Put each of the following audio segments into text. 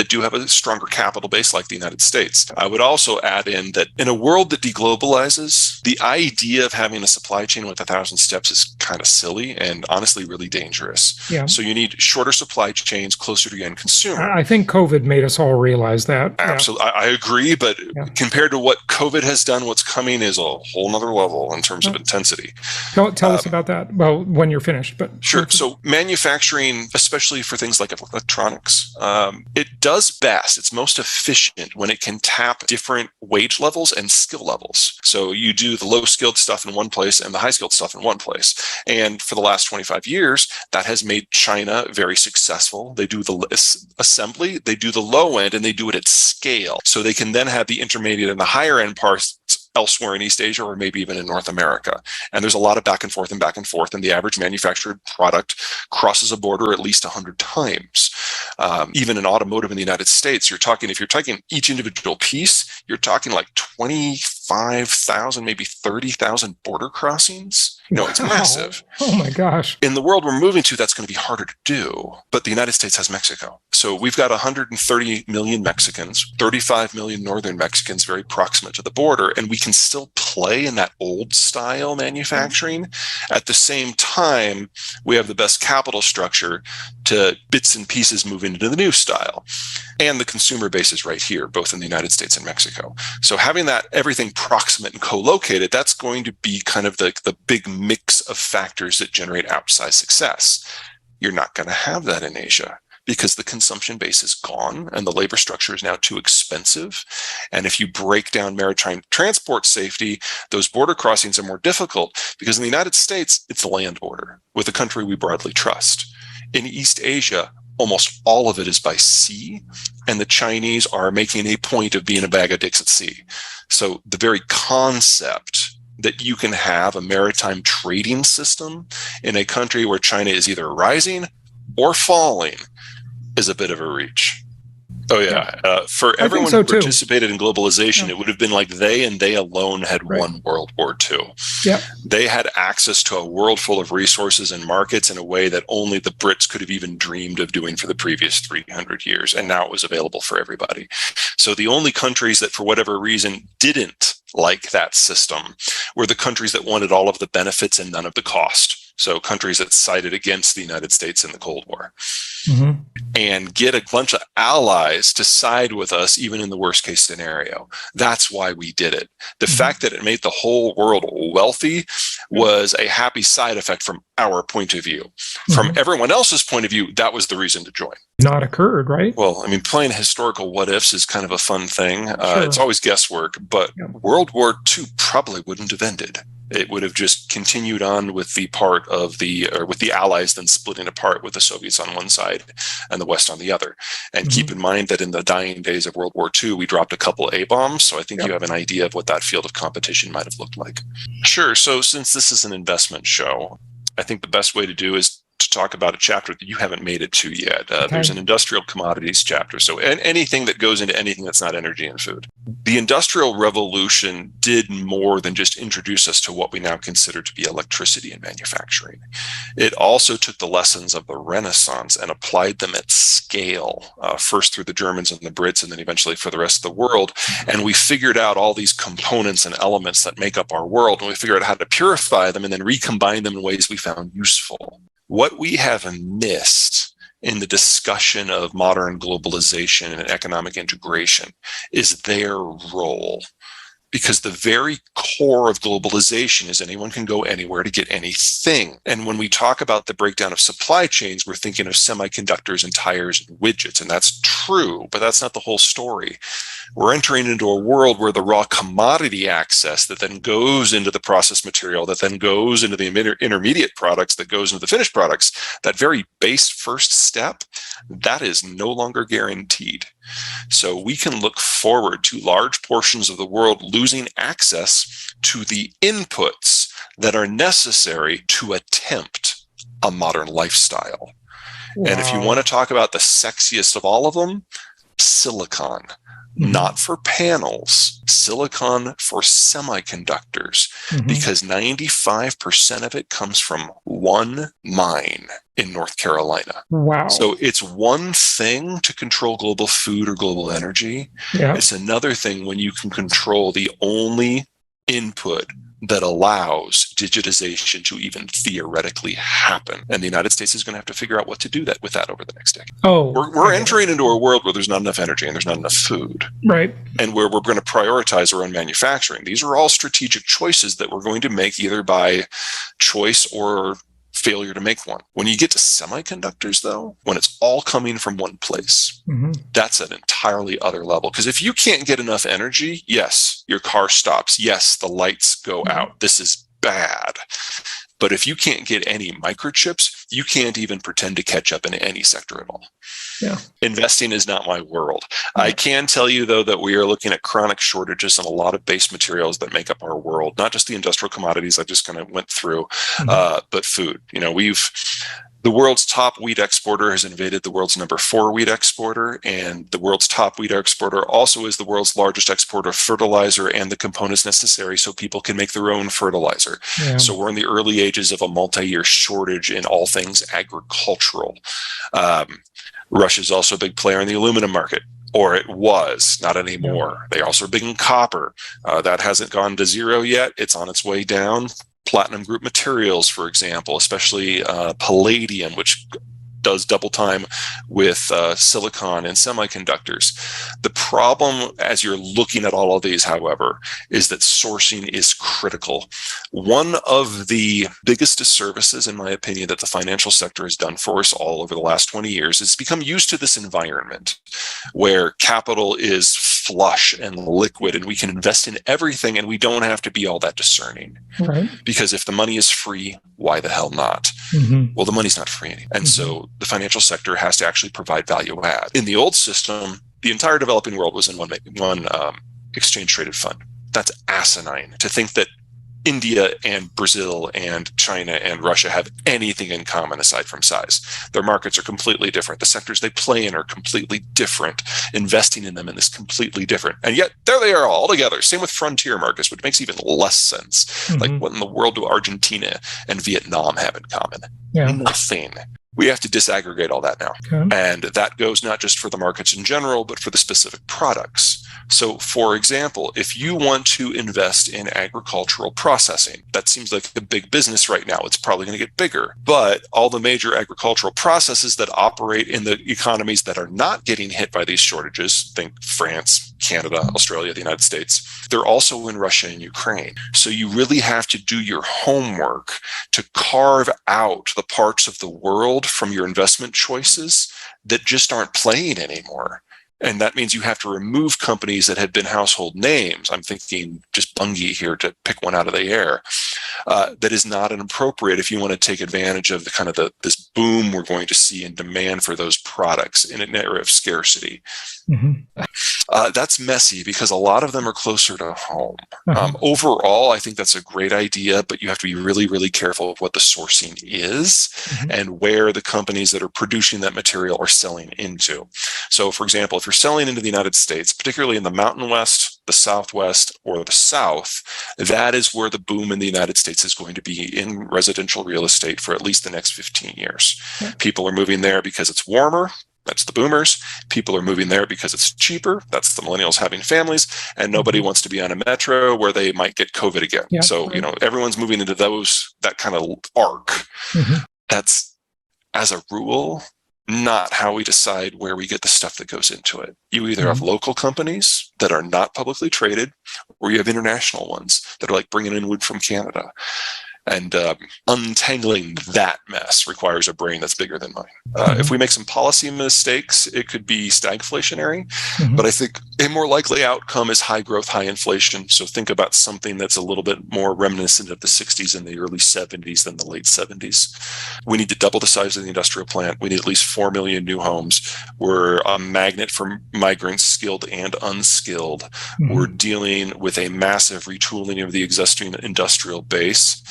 that do have a stronger capital base like the United States. I would also add in that in a world that deglobalizes, the idea of having a supply chain with 1,000 steps is kind of silly and honestly really dangerous. Yeah. So you need shorter supply chains closer to the end consumer. I think COVID made us all realize that. Absolutely. I agree, but compared to what COVID has done, what's coming is a whole nother level in terms of intensity. Tell us about that. Well, when you're finished, but sure. So manufacturing, especially for things like electronics, it does best. It's most efficient when it can tap different wage levels and skill levels. So you do the low-skilled stuff in one place and the high-skilled stuff in one place. And for the last 25 years, that has made China very successful. They do the assembly, they do the low end, and they do it at scale. So they can then have the intermediate and the higher end parts elsewhere in East Asia or maybe even in North America. And there's a lot of back and forth, and the average manufactured product crosses a border at least 100 times. Even in automotive in the United States, if you're taking each individual piece, you're talking like 25,000, maybe 30,000 border crossings. It's massive. Oh my gosh. In the world we're moving to, that's going to be harder to do. But the United States has Mexico. So we've got 130 million Mexicans, 35 million Northern Mexicans very proximate to the border, and we can still play in that old style manufacturing. At the same time, we have the best capital structure to bits and pieces moving into the new style. And the consumer base is right here, both in the United States and Mexico. So having that everything proximate and co-located, that's going to be kind of the big mix of factors that generate outsized success. You're not going to have that in Asia because the consumption base is gone and the labor structure is now too expensive. And if you break down maritime transport safety, those border crossings are more difficult because in the United States, it's the land border with a country we broadly trust. In East Asia, almost all of it is by sea, and the Chinese are making a point of being a bag of dicks at sea. So the very concept that you can have a maritime trading system in a country where China is either rising or falling is a bit of a reach. Oh, yeah. For everyone who participated in globalization, it would have been like they and they alone had won World War II. Yep. They had access to a world full of resources and markets in a way that only the Brits could have even dreamed of doing for the previous 300 years. And now it was available for everybody. So the only countries that, for whatever reason, didn't like that system were the countries that wanted all of the benefits and none of the cost. So countries that sided against the United States in the Cold War. Mm-hmm. And get a bunch of allies to side with us, even in the worst case scenario. That's why we did it. The fact that it made the whole world wealthy was a happy side effect from our point of view. From everyone else's point of view, that was the reason to join. Not occurred, right? Well, I mean, playing historical what ifs is kind of a fun thing. It's always guesswork, but World War II probably wouldn't have ended. It would have just continued on with the with the Allies then splitting apart with the Soviets on one side and the West on the other. And keep in mind that in the dying days of World War II, we dropped a couple A-bombs. So I think you have an idea of what that field of competition might have looked like. Sure. So since this is an investment show, I think the best way to do is to talk about a chapter that you haven't made it to yet. There's an industrial commodities chapter. So anything that goes into anything that's not energy and food. The Industrial Revolution did more than just introduce us to what we now consider to be electricity and manufacturing. It also took the lessons of the Renaissance and applied them at scale, first through the Germans and the Brits, and then eventually for the rest of the world. And we figured out all these components and elements that make up our world, and we figured out how to purify them and then recombine them in ways we found useful. What we have missed in the discussion of modern globalization and economic integration is their role. Because the very core of globalization is anyone can go anywhere to get anything. And when we talk about the breakdown of supply chains, we're thinking of semiconductors and tires and widgets. And that's true, but that's not the whole story. We're entering into a world where the raw commodity access that then goes into the process material, that then goes into the intermediate products, that goes into the finished products, that very base first step, that is no longer guaranteed. So we can look forward to large portions of the world losing access to the inputs that are necessary to attempt a modern lifestyle. Wow. And if you want to talk about the sexiest of all of them, silicon. not for panels, silicon for semiconductors, because 95% of it comes from one mine in North Carolina. Wow. So it's one thing to control global food or global energy. Yeah. It's another thing when you can control the only input that allows digitization to even theoretically happen. And the United States is going to have to figure out what to do with that over the next decade. We're entering into a world where there's not enough energy and there's not enough food. Right. And where we're going to prioritize our own manufacturing. These are all strategic choices that we're going to make either by choice or failure to make one. When you get to semiconductors, though, when it's all coming from one place, that's an entirely other level. Because if you can't get enough energy, yes, your car stops. Yes, the lights go out. This is bad. But if you can't get any microchips, you can't even pretend to catch up in any sector at all. Yeah. Investing is not my world. Yeah. I can tell you, though, that we are looking at chronic shortages in a lot of base materials that make up our world, not just the industrial commodities I just kind of went through, but food. The world's top wheat exporter has invaded the world's number 4 wheat exporter, and the world's top wheat exporter also is the world's largest exporter of fertilizer and the components necessary so people can make their own fertilizer. Yeah. So we're in the early ages of a multi-year shortage in all things agricultural. Russia's also a big player in the aluminum market. Or it was, not anymore. Yeah. They're also big in copper. That hasn't gone to zero yet. It's on its way down. Platinum group materials, for example, especially palladium, which does double time with silicon and semiconductors. The problem, as you're looking at all of these, however, is that sourcing is critical. One of the biggest disservices, in my opinion, that the financial sector has done for us all over the last 20 years is become used to this environment where capital is flush and liquid and we can invest in everything and we don't have to be all that discerning. Right. Because if the money is free, why the hell not? Well, the money's not free anymore. And so the financial sector has to actually provide value add. In the old system, the entire developing world was in one exchange traded fund. That's asinine to think that India and Brazil and China and Russia have anything in common aside from size. Their markets are completely different. The sectors they play in are completely different. Investing in them is completely different. And yet there they are all together. Same with frontier markets, which makes even less sense. Like what in the world do Argentina and Vietnam have in common? Yeah. Nothing. We have to disaggregate all that now. Okay. And that goes not just for the markets in general, but for the specific products. So, for example, if you want to invest in agricultural processing, that seems like a big business right now. It's probably going to get bigger. But all the major agricultural processes that operate in the economies that are not getting hit by these shortages, think France, Canada, Australia, the United States, they're also in Russia and Ukraine. So you really have to do your homework to carve out the parts of the world from your investment choices that just aren't playing anymore. And that means you have to remove companies that have been household names. I'm thinking just Bungie here to pick one out of the air. That is not inappropriate if you want to take advantage of this boom we're going to see in demand for those products in an era of scarcity. That's messy because a lot of them are closer to home. Overall, I think that's a great idea, but you have to be really, really careful of what the sourcing is and where the companies that are producing that material are selling into. So, for example, if you're selling into the United States, particularly in the Mountain West, the Southwest, or the South, that is where the boom in the United States is going to be in residential real estate for at least the next 15 years. Yeah. People are moving there because it's warmer. That's the boomers. People are moving there because it's cheaper. That's the millennials having families. And nobody wants to be on a metro where they might get COVID again. Yeah, so, everyone's moving into that kind of arc. That's, as a rule, not how we decide where we get the stuff that goes into it. You either have local companies that are not publicly traded, or you have international ones that are like bringing in wood from Canada. And untangling that mess requires a brain that's bigger than mine. If we make some policy mistakes, it could be stagflationary. But I think a more likely outcome is high growth, high inflation. So think about something that's a little bit more reminiscent of the 60s and the early 70s than the late 70s. We need to double the size of the industrial plant. We need at least 4 million new homes. We're a magnet for migrants, skilled and unskilled. We're dealing with a massive retooling of the existing industrial base.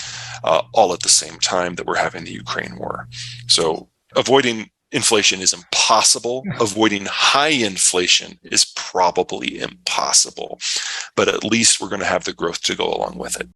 All at the same time that we're having the Ukraine war. So avoiding inflation is impossible. Avoiding high inflation is probably impossible. But at least we're going to have the growth to go along with it.